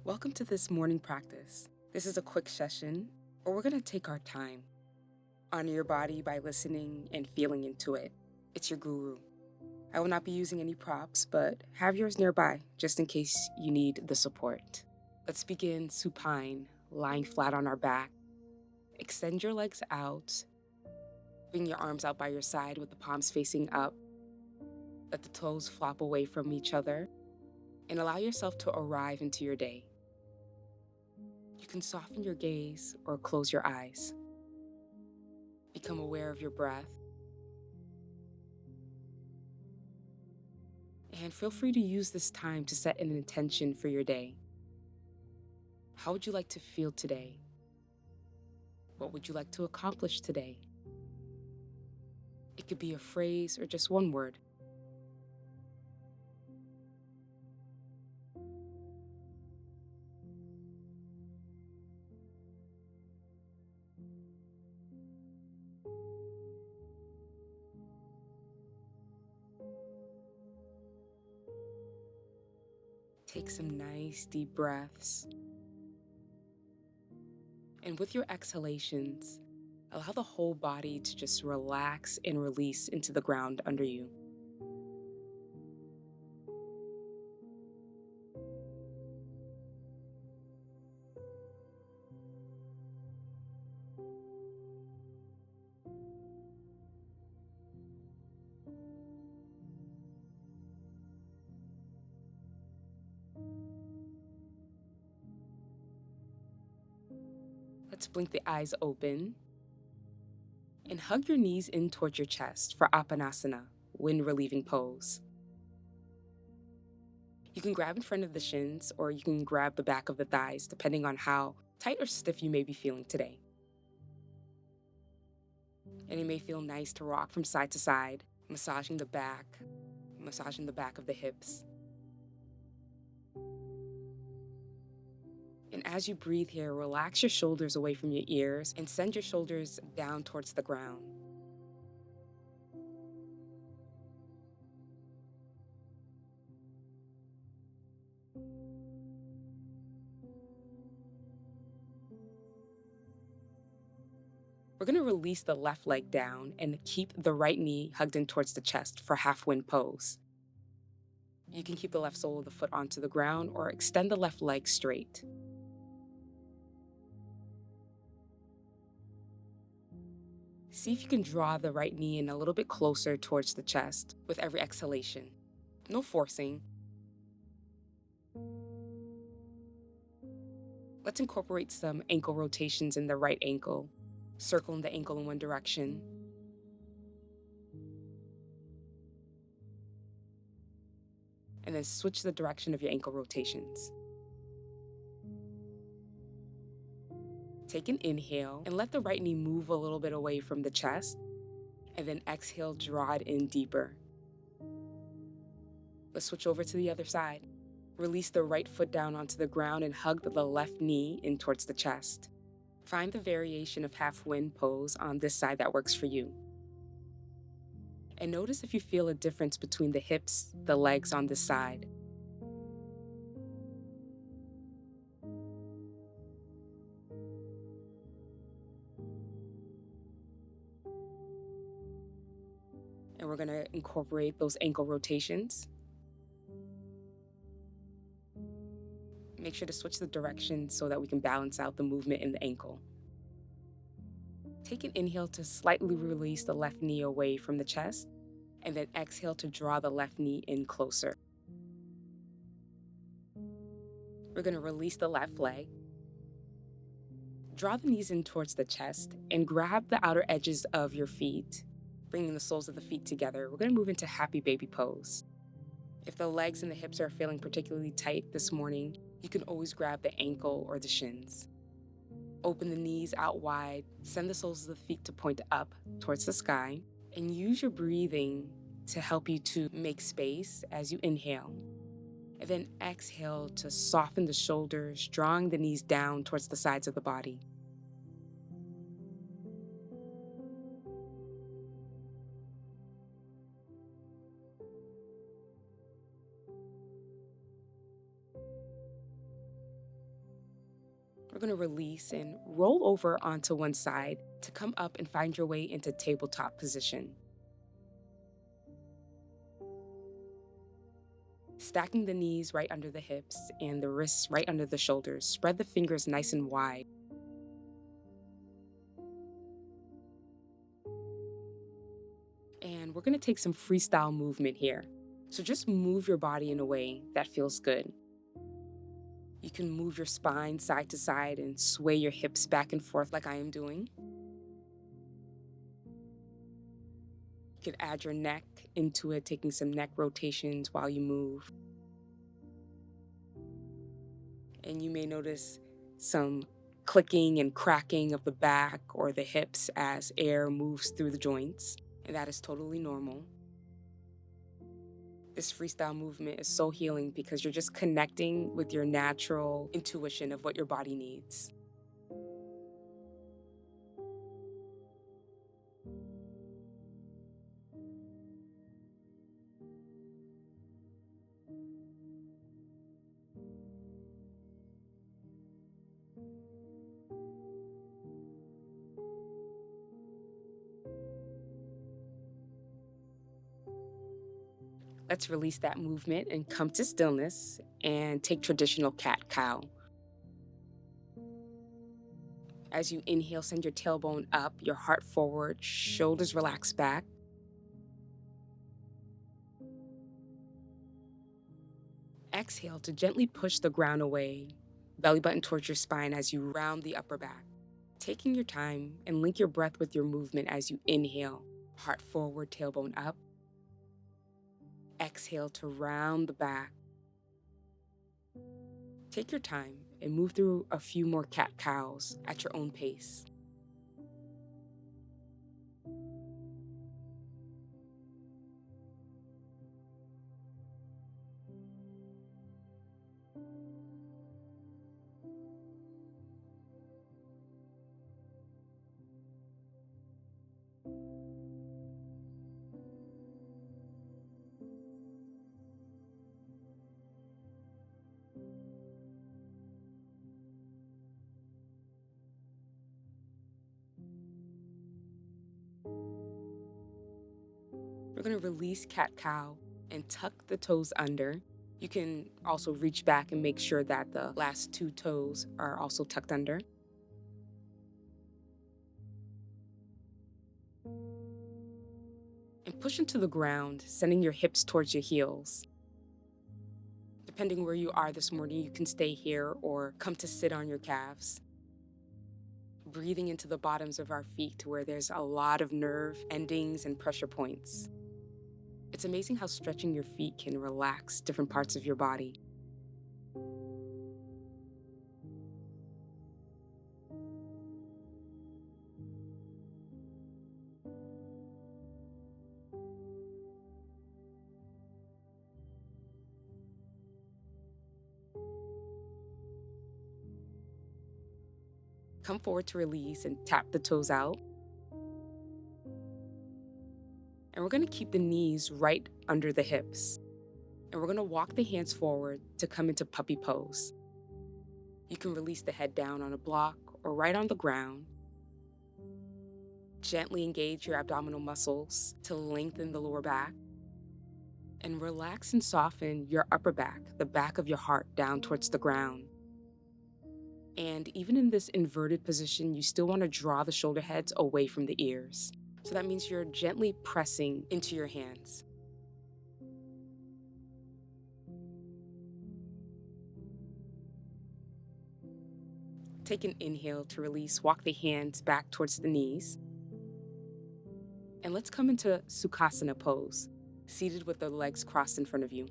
Welcome to this morning practice. This is a quick session where we're going to take our time. Honor your body by listening and feeling into it. It's your guru. I will not be using any props, but have yours nearby just in case you need the support. Let's begin supine, lying flat on our back. Extend your legs out. Bring your arms out by your side with the palms facing up. Let the toes flop away from each other and allow yourself to arrive into your day. You can soften your gaze or close your eyes. Become aware of your breath. And feel free to use this time to set an intention for your day. How would you like to feel today? What would you like to accomplish today? It could be a phrase or just one word. Take some nice deep breaths. And with your exhalations, allow the whole body to just relax and release into the ground under you. Let's blink the eyes open and hug your knees in towards your chest for Apanasana, wind relieving pose. You can grab in front of the shins or you can grab the back of the thighs depending on how tight or stiff you may be feeling today. And it may feel nice to rock from side to side, massaging the back of the hips. And as you breathe here, relax your shoulders away from your ears and send your shoulders down towards the ground. We're going to release the left leg down and keep the right knee hugged in towards the chest for half wind pose. You can keep the left sole of the foot onto the ground or extend the left leg straight. See if you can draw the right knee in a little bit closer towards the chest with every exhalation. No forcing. Let's incorporate some ankle rotations in the right ankle, circling the ankle in one direction. And then switch the direction of your ankle rotations. Take an inhale and let the right knee move a little bit away from the chest, and then exhale, draw it in deeper. Let's switch over to the other side. Release the right foot down onto the ground and hug the left knee in towards the chest. Find the variation of half wind pose on this side that works for you. And notice if you feel a difference between the hips, the legs on this side. And we're going to incorporate those ankle rotations. Make sure to switch the direction so that we can balance out the movement in the ankle. Take an inhale to slightly release the left knee away from the chest, and then exhale to draw the left knee in closer. We're going to release the left leg. Draw the knees in towards the chest and grab the outer edges of your feet, bringing the soles of the feet together. We're going to move into happy baby pose. If the legs and the hips are feeling particularly tight this morning, you can always grab the ankle or the shins. Open the knees out wide, send the soles of the feet to point up towards the sky, and use your breathing to help you to make space as you inhale. And then exhale to soften the shoulders, drawing the knees down towards the sides of the body. We're going to release and roll over onto one side to come up and find your way into tabletop position. Stacking the knees right under the hips and the wrists right under the shoulders. Spread the fingers nice and wide. And we're going to take some freestyle movement here. So just move your body in a way that feels good. You can move your spine side to side and sway your hips back and forth like I am doing. You could add your neck into it, taking some neck rotations while you move. And you may notice some clicking and cracking of the back or the hips as air moves through the joints, and that is totally normal. This freestyle movement is so healing because you're just connecting with your natural intuition of what your body needs. Let's release that movement and come to stillness and take traditional cat-cow. As you inhale, send your tailbone up, your heart forward, shoulders relax back. Exhale to gently push the ground away, belly button towards your spine as you round the upper back. Taking your time and link your breath with your movement as you inhale, heart forward, tailbone up. Exhale to round the back. Take your time and move through a few more cat-cows at your own pace. We're going to release cat-cow and tuck the toes under. You can also reach back and make sure that the last two toes are also tucked under. And push into the ground, sending your hips towards your heels. Depending where you are this morning, you can stay here or come to sit on your calves. Breathing into the bottoms of our feet to where there's a lot of nerve endings and pressure points. It's amazing how stretching your feet can relax different parts of your body. Come forward to release and tap the toes out. And we're going to keep the knees right under the hips. And we're going to walk the hands forward to come into puppy pose. You can release the head down on a block or right on the ground. Gently engage your abdominal muscles to lengthen the lower back. And relax and soften your upper back, the back of your heart down towards the ground. And even in this inverted position, you still want to draw the shoulder heads away from the ears. So that means you're gently pressing into your hands. Take an inhale to release, walk the hands back towards the knees. And let's come into Sukhasana pose, seated with the legs crossed in front of you.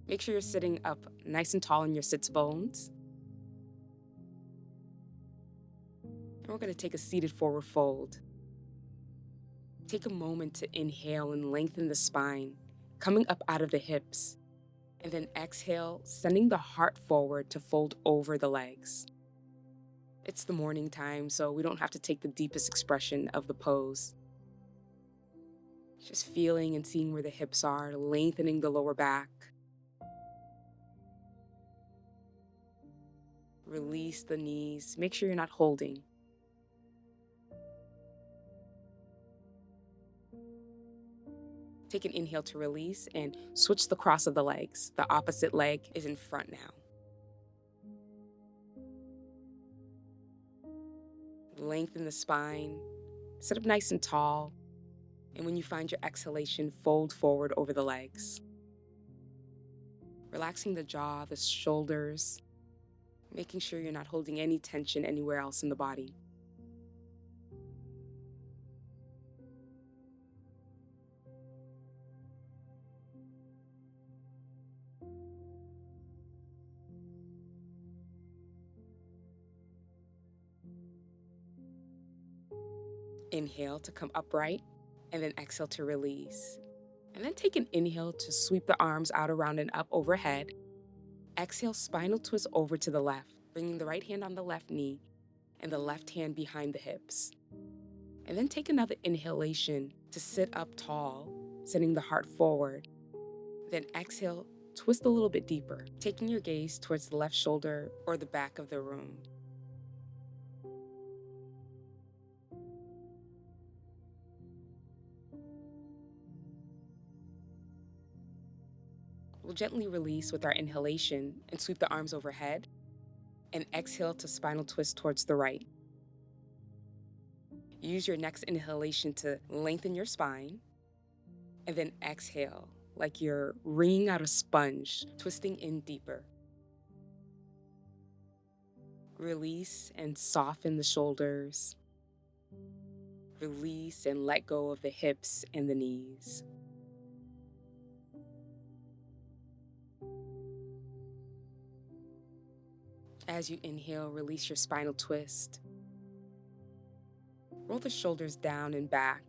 Make sure you're sitting up nice and tall in your sits bones. And we're going to take a seated forward fold. Take a moment to inhale and lengthen the spine, coming up out of the hips. And then exhale, sending the heart forward to fold over the legs. It's the morning time, so we don't have to take the deepest expression of the pose. Just feeling and seeing where the hips are, lengthening the lower back. Release the knees. Make sure you're not holding. Take an inhale to release and switch the cross of the legs. The opposite leg is in front now. Lengthen the spine. Sit up nice and tall. And when you find your exhalation, fold forward over the legs. Relaxing the jaw, the shoulders, making sure you're not holding any tension anywhere else in the body. Inhale to come upright, and then exhale to release. And then take an inhale to sweep the arms out around and up overhead. Exhale, spinal twist over to the left, bringing the right hand on the left knee and the left hand behind the hips. And then take another inhalation to sit up tall, sending the heart forward. Then exhale, twist a little bit deeper, taking your gaze towards the left shoulder or the back of the room. We'll gently release with our inhalation and sweep the arms overhead, and exhale to spinal twist towards the right. Use your next inhalation to lengthen your spine, and then exhale like you're wringing out a sponge, twisting in deeper. Release and soften the shoulders. Release and let go of the hips and the knees. As you inhale, release your spinal twist. Roll the shoulders down and back.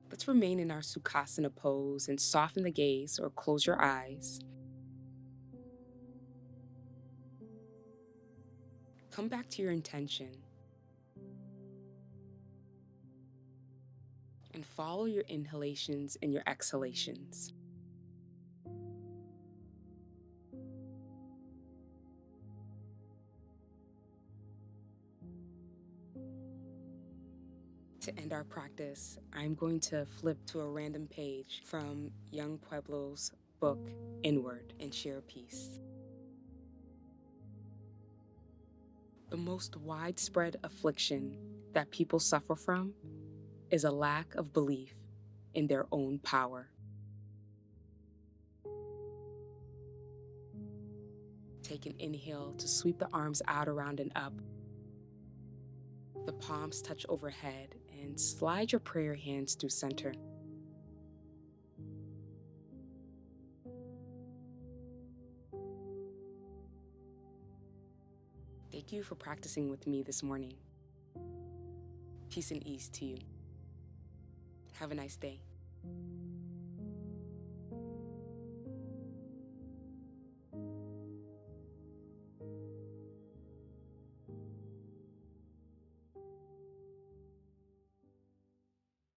Let's remain in our Sukhasana pose and soften the gaze or close your eyes. Come back to your intention and follow your inhalations and your exhalations. To end our practice, I'm going to flip to a random page from Young Pueblo's book, Inward, and share a piece. The most widespread affliction that people suffer from is a lack of belief in their own power. Take an inhale to sweep the arms out, around, and up. The palms touch overhead and slide your prayer hands through center. Thank you for practicing with me this morning. Peace and ease to you. Have a nice day.